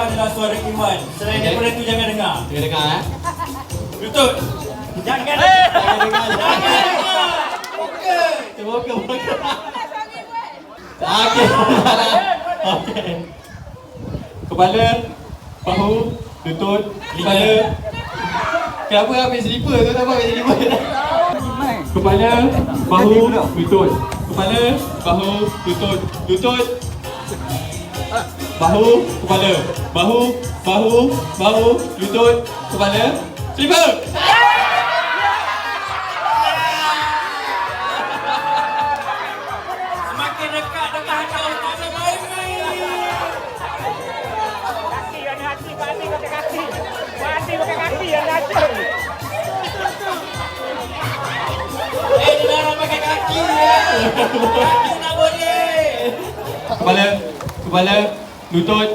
adalah suara Iman. Selain daripada itu jangan dengar. Jangan dengar Lutut. Jangan dengar. Jangan dengar. Jangan dengar. Okey. Cuba okey. Okey. Okey. Kepala, bahu, lutut, kepala. Kenapa ambil slipper tu? Kenapa ambil slipper? Kepala, bahu, lutut. Kepala, bahu, lutut. Lutut. Bahu, kepala. Bahu, lutut, kepala. Slipper. Semakin dekat dengan hati Ustaz Syafiq. Kaki yang hati pakai kaki. Hati pakai kaki yang datang. Dilarang pakai kaki ya. Kaki tak boleh. Kepala, lutut,